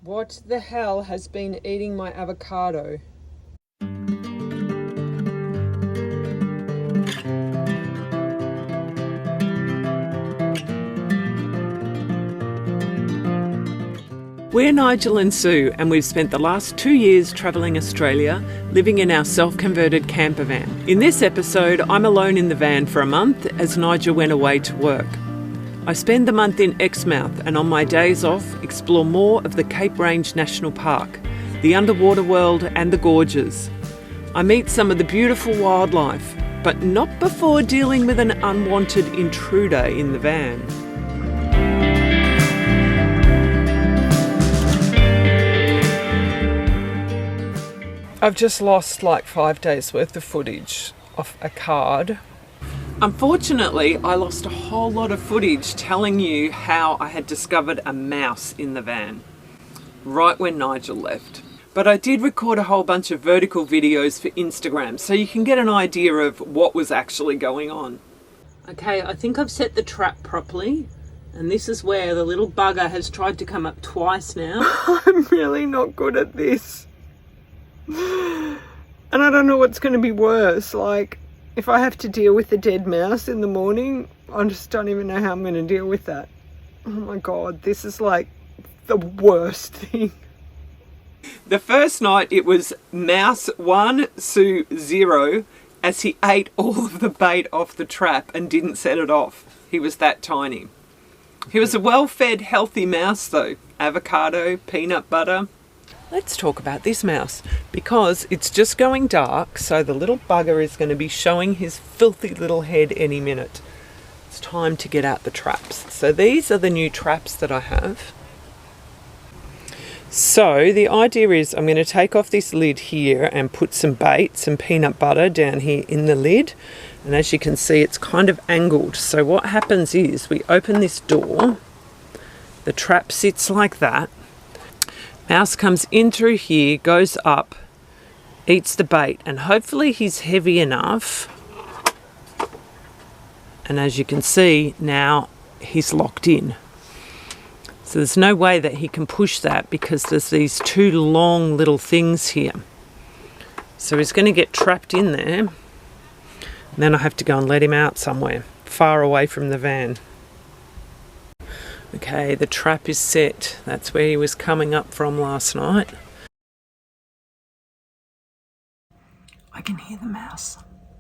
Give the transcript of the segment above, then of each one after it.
What the hell has been eating my avocado? We're Nigel and Sue, and we've spent the last 2 years travelling Australia, living in our self-converted campervan. In this episode, I'm alone in the van for a month as Nigel went away to work. I spend the month in Exmouth and on my days off explore more of the Cape Range National Park, the underwater world and the gorges. I meet some of the beautiful wildlife, but not before dealing with an unwanted intruder in the van. I've just lost like 5 days worth of footage off a card. Unfortunately, I lost a whole lot of footage telling you how I had discovered a mouse in the van, right when Nigel left. But I did record a whole bunch of vertical videos for Instagram, so you can get an idea of what was actually going on. Okay, I think I've set the trap properly, and this is where the little bugger has tried to come up twice now. I'm really not good at this. And I don't know what's going to be worse, like if I have to deal with a dead mouse in the morning, I just don't even know how I'm going to deal with that. Oh my god, this is like the worst thing. The first night it was mouse 1, Sue 0, as he ate all of the bait off the trap and didn't set it off. He was that tiny. He was a well-fed, healthy mouse though. Avocado, peanut butter. Let's talk about this mouse, because it's just going dark, so the little bugger is going to be showing his filthy little head any minute. It's time to get out the traps. So these are the new traps that I have. So the idea is I'm going to take off this lid here and put some bait, some peanut butter down here in the lid. And as you can see, it's kind of angled. So what happens is we open this door, the trap sits like that. Mouse comes in through here, goes up, eats the bait, and hopefully he's heavy enough. And as you can see, now he's locked in. So there's no way that he can push that because there's these two long little things here. So he's going to get trapped in there. And then I have to go and let him out somewhere, far away from the van. Okay, the trap is set. That's where he was coming up from last night. I can hear the mouse.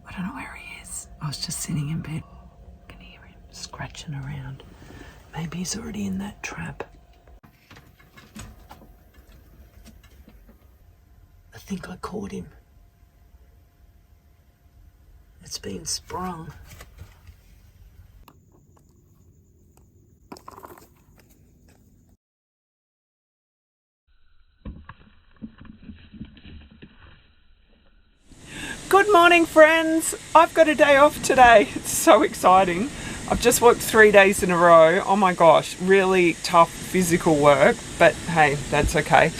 I don't know where he is. I was just sitting in bed. I can hear him scratching around. Maybe he's already in that trap. I think I caught him. It's been sprung. Good morning, friends. I've got a day off today. It's so exciting. I've just worked 3 days in a row. Oh my gosh, really tough physical work, but hey, that's okay.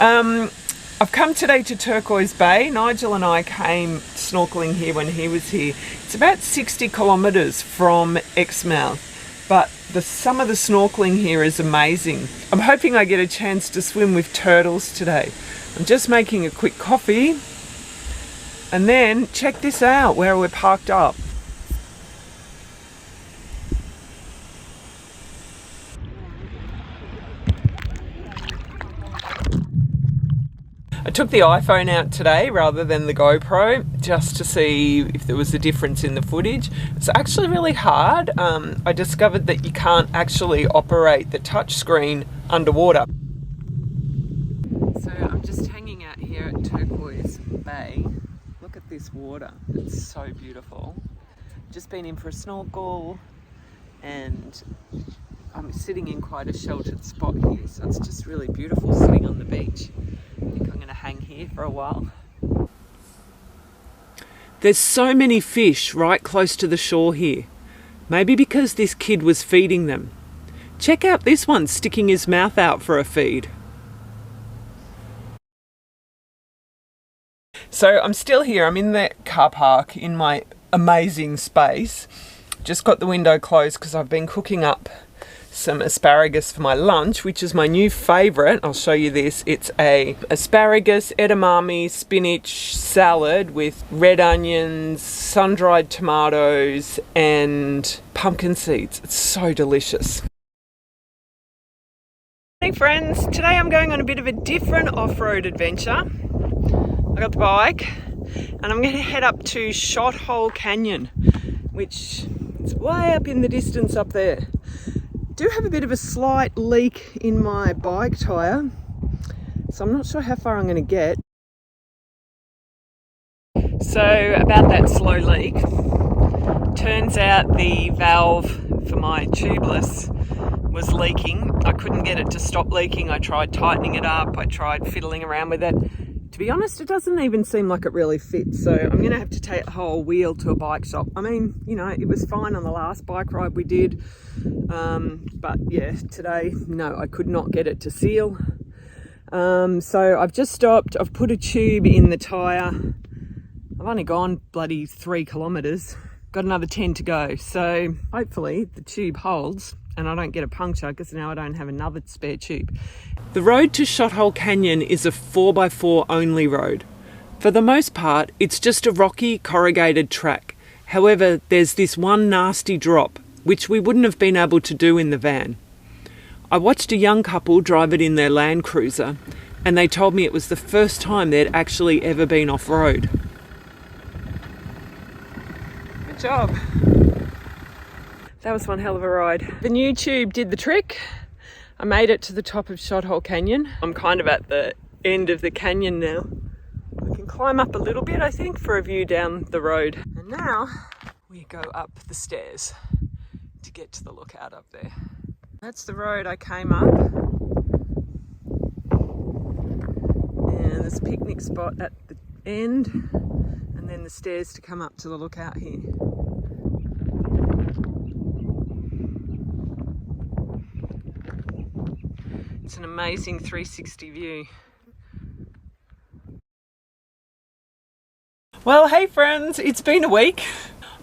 I've come today to Turquoise Bay. Nigel and I came snorkeling here when he was here. It's about 60 kilometres from Exmouth, but some of the snorkeling here is amazing. I'm hoping I get a chance to swim with turtles today. I'm just making a quick coffee. And then check this out where we're parked up. I took the iPhone out today rather than the GoPro just to see if there was a difference in the footage. It's actually really hard. I discovered that you can't actually operate the touchscreen underwater. So I'm just hanging out here at Turquoise Bay. Look at this water, it's so beautiful. Just been in for a snorkel and I'm sitting in quite a sheltered spot here, so it's just really beautiful sitting on the beach. I think I'm going to hang here for a while. There's so many fish right close to the shore here. Maybe because this kid was feeding them. Check out this one sticking his mouth out for a feed. So I'm still here, I'm in the car park in my amazing space. Just got the window closed because I've been cooking up some asparagus for my lunch, which is my new favourite. I'll show you this. It's a asparagus, edamame, spinach salad with red onions, sun-dried tomatoes and pumpkin seeds. It's so delicious. Hey friends, today I'm going on a bit of a different off-road adventure. I got the bike and I'm going to head up to Shothole Canyon, which is way up in the distance up there. Do have a bit of a slight leak in my bike tyre, so I'm not sure how far I'm going to get. So about that slow leak, turns out the valve for my tubeless was leaking. I couldn't get it to stop leaking. I tried tightening it up, I tried fiddling around with it. To be honest, it doesn't even seem like it really fits, so I'm going to have to take the whole wheel to a bike shop. I mean, you know, it was fine on the last bike ride we did, but yeah, today, no, I could not get it to seal. So I've just stopped, I've put a tube in the tyre. I've only gone bloody 3 kilometres, got another 10 to go, so hopefully the tube holds and I don't get a puncture, because now I don't have another spare tube. The road to Shothole Canyon is a 4x4 only road. For the most part, it's just a rocky, corrugated track. However, there's this one nasty drop, which we wouldn't have been able to do in the van. I watched a young couple drive it in their Land Cruiser, and they told me it was the first time they'd actually ever been off-road. Good job. That was one hell of a ride. The new tube did the trick. I made it to the top of Shothole Canyon. I'm kind of at the end of the canyon now. I can climb up a little bit, I think, for a view down the road. And now we go up the stairs to get to the lookout up there. That's the road I came up. And there's a picnic spot at the end, and then the stairs to come up to the lookout here. It's an amazing 360 view. Well, hey friends, it's been a week.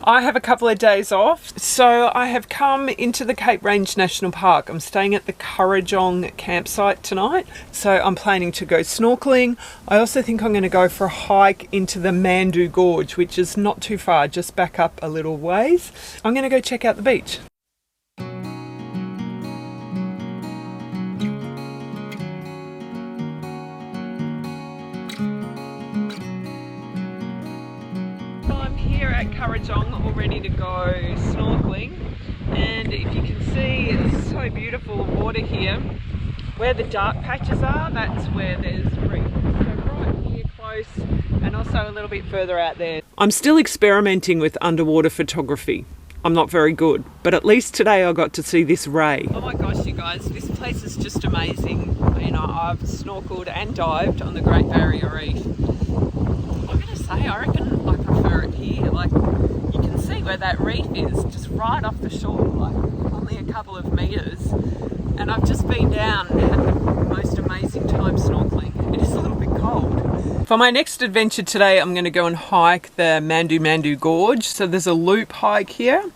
I have a couple of days off, so I have come into the Cape Range National Park. I'm staying at the Currajong campsite tonight, so I'm planning to go snorkeling. I also think I'm going to go for a hike into the Mandu Gorge, which is not too far, just back up a little ways. I'm going to go check out the beach. At Currajong, all ready to go snorkeling, and if you can see, it's so beautiful water here. Where the dark patches are, that's where there's reef. So right here close, and also a little bit further out there. I'm still experimenting with underwater photography. I'm not very good, but at least today I got to see this ray. Oh my gosh, you guys, this place is just amazing. You know, I've snorkeled and dived on the Great Barrier Reef. I'm gonna say, I reckon I prefer it here. Like, you can see where that reef is, just right off the shore, like only a couple of metres. And I've just been down and had the most amazing time snorkeling. It is a little bit cold. For my next adventure today, I'm going to go and hike the Mandu Mandu Gorge. So there's a loop hike here.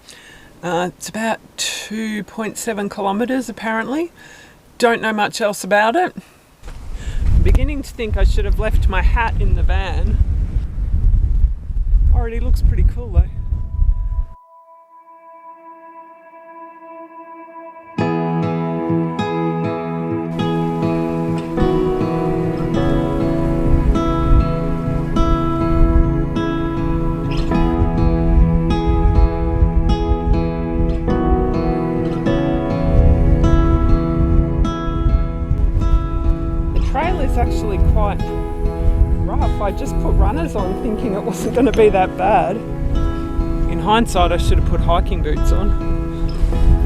It's about 2.7 kilometres apparently. Don't know much else about it. I'm beginning to think I should have left my hat in the van. Already looks pretty cool though. The trail is actually quite rough. I just put runners on thinking it wasn't going to be that bad. In hindsight, I should have put hiking boots on.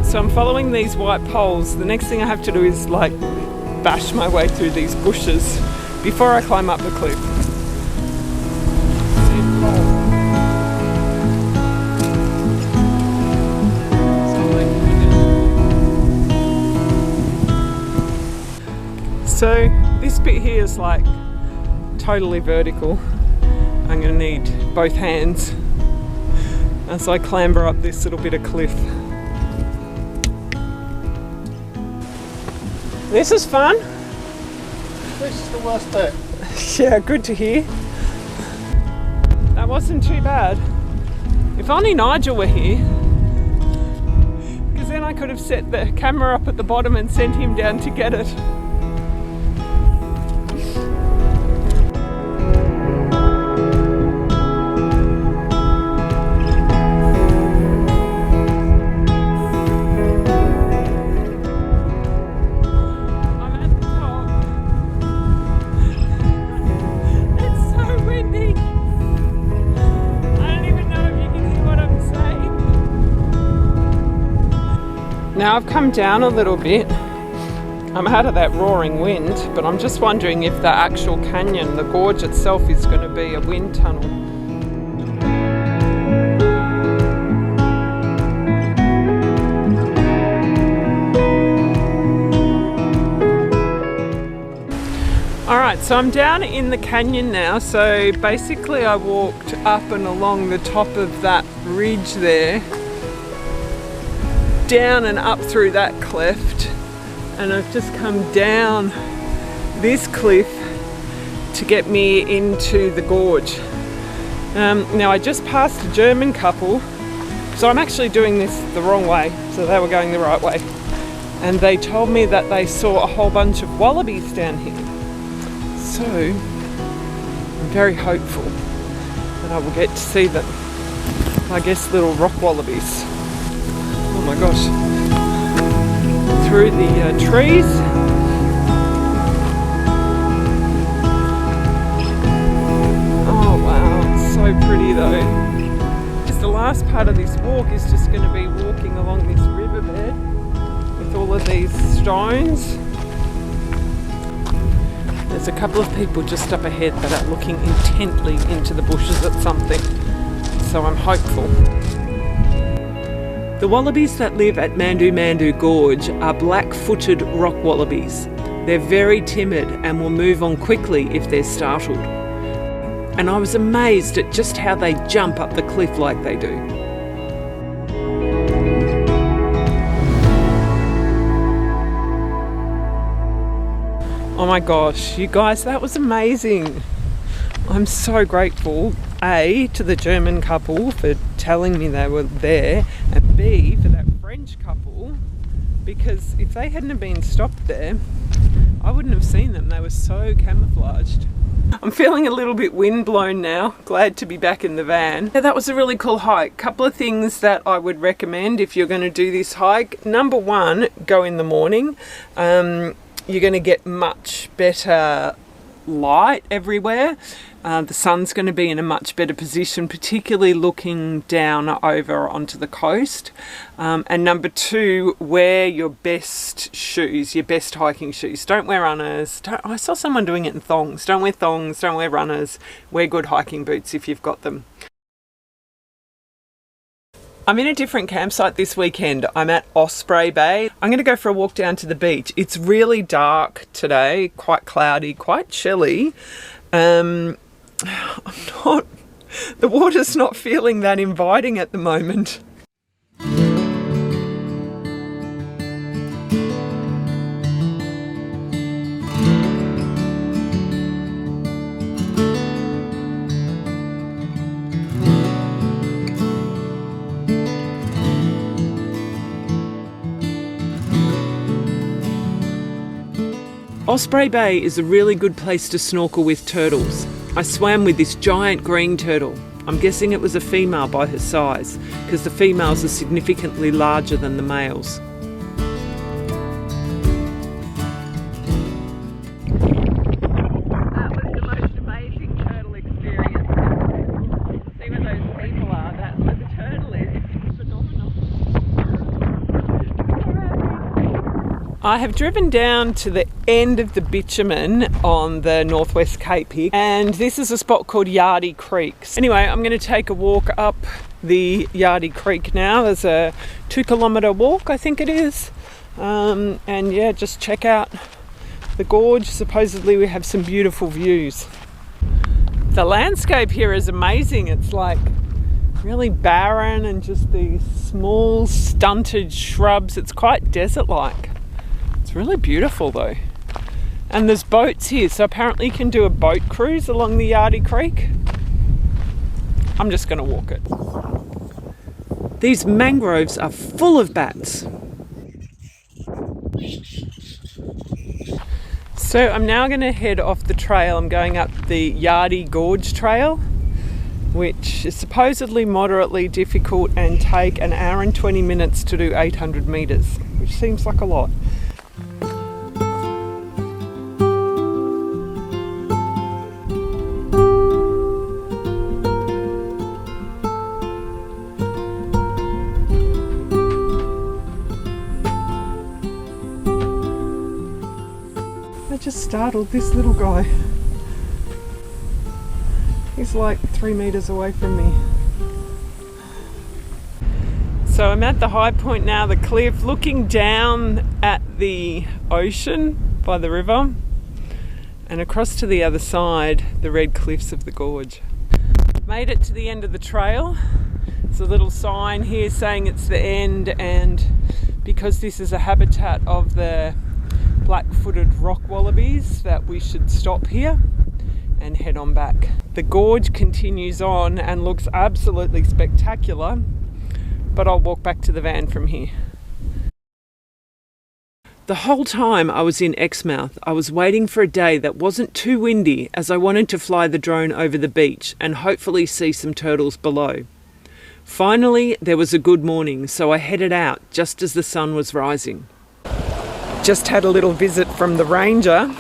So I'm following these white poles. The next thing I have to do is like bash my way through these bushes before I climb up the cliff. So this bit here is like totally vertical. I'm going to need both hands as I clamber up this little bit of cliff. This is fun. This is the worst bit. Yeah, good to hear. That wasn't too bad. If only Nigel were here, because then I could have set the camera up at the bottom and sent him down to get it. Now I've come down a little bit. I'm out of that roaring wind, but I'm just wondering if the actual canyon, the gorge itself, is going to be a wind tunnel. Alright, so I'm down in the canyon now. So basically I walked up and along the top of that ridge there, down and up through that cleft, and I've just come down this cliff to get me into the gorge. Now I just passed a German couple, so I'm actually doing this the wrong way, so they were going the right way, and they told me that they saw a whole bunch of wallabies down here. So I'm very hopeful that I will get to see them. I guess little rock wallabies. Oh my gosh, through the trees. Oh wow, it's so pretty though. Just the last part of this walk is just going to be walking along this riverbed with all of these stones. There's a couple of people just up ahead that are looking intently into the bushes at something, so I'm hopeful. The wallabies that live at Mandu Mandu Gorge are black-footed rock wallabies. They're very timid and will move on quickly if they're startled. And I was amazed at just how they jump up the cliff like they do. Oh my gosh, you guys, that was amazing. I'm so grateful, A, to the German couple for telling me they were there, and B, for that French couple, because if they hadn't have been stopped there, I wouldn't have seen them. They were so camouflaged. I'm feeling a little bit windblown now. Glad to be back in the van. Yeah, that was a really cool hike. Couple of things that I would recommend if you're going to do this hike. Number one, go in the morning. You're going to get much better light everywhere. The sun's going to be in a much better position, particularly looking down over onto the coast. And number two, wear your best shoes, your best hiking shoes. Don't wear runners. I saw someone doing it in thongs. Don't wear thongs, don't wear runners. Wear good hiking boots if you've got them. I'm in a different campsite this weekend. I'm at Osprey Bay. I'm going to go for a walk down to the beach. It's really dark today, quite cloudy, quite chilly. The water's not feeling that inviting at the moment. Osprey Bay is a really good place to snorkel with turtles. I swam with this giant green turtle. I'm guessing it was a female by her size, because the females are significantly larger than the males. That was the most amazing turtle experience. See where those people are, that's where the turtle is. Phenomenal. I have driven down to the end of the bitumen on the Northwest Cape here, and this is a spot called Yardie Creek. Anyway, I'm going to take a walk up the Yardie Creek now. There's a 2-kilometre walk, I think it is, and yeah, just check out the gorge. Supposedly we have some beautiful views. The landscape here is amazing. It's like really barren and just these small stunted shrubs. It's quite desert-like. It's really beautiful though. And there's boats here, so apparently you can do a boat cruise along the Yardie Creek. I'm just going to walk it. These mangroves are full of bats. So I'm now going to head off the trail. I'm going up the Yardie Gorge trail, which is supposedly moderately difficult and take an hour and 20 minutes to do 800 metres, which seems like a lot. I just startled this little guy. He's like 3 meters away from me. So I'm at the high point now, the cliff, looking down at the ocean by the river, and across to the other side, the red cliffs of the gorge. Made it to the end of the trail. There's a little sign here saying it's the end, and because this is a habitat of the black-footed rock wallabies, that we should stop here and head on back. The gorge continues on and looks absolutely spectacular, but I'll walk back to the van from here. The whole time I was in Exmouth, I was waiting for a day that wasn't too windy, as I wanted to fly the drone over the beach and hopefully see some turtles below. Finally, there was a good morning, so I headed out just as the sun was rising. Just had a little visit from the ranger.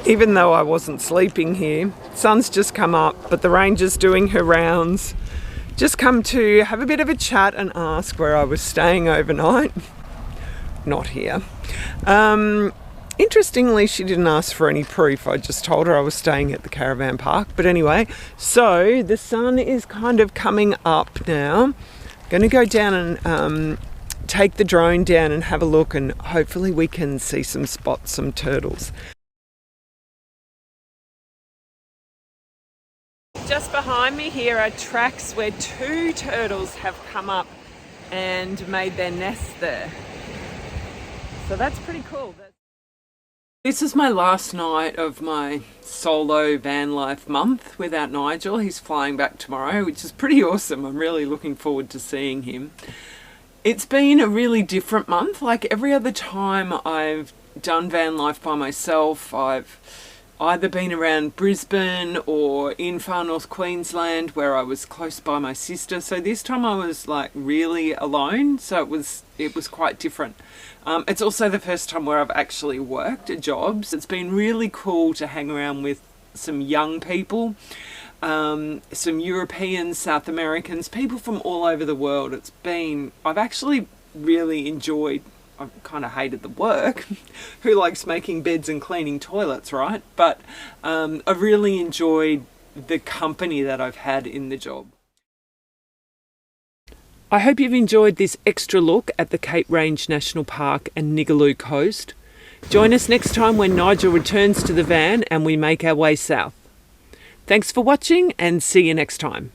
Even though I wasn't sleeping here, sun's just come up, but the ranger's doing her rounds. Just come to have a bit of a chat and ask where I was staying overnight. Not here. Interestingly, she didn't ask for any proof. I just told her I was staying at the caravan park. But anyway, so the sun is kind of coming up now. I'm going to go down and take the drone down and have a look, and hopefully we can see some spots, some turtles. Just behind me here are tracks where 2 turtles have come up and made their nest there. So that's pretty cool. This is my last night of my solo van life month without Nigel. He's flying back tomorrow, which is pretty awesome. I'm really looking forward to seeing him. It's been a really different month. Like every other time I've done van life by myself, I've either been around Brisbane or in far north Queensland where I was close by my sister. So this time I was like really alone, so it was quite different. It's also the first time where I've actually worked at jobs. It's been really cool to hang around with some young people, some Europeans, South Americans, people from all over the world. I've actually really enjoyed. I kind of hated the work. Who likes making beds and cleaning toilets, right? But I've really enjoyed the company that I've had in the job. I hope you've enjoyed this extra look at the Cape Range National Park and Ningaloo Coast. Join us next time when Nigel returns to the van and we make our way south. Thanks for watching and see you next time.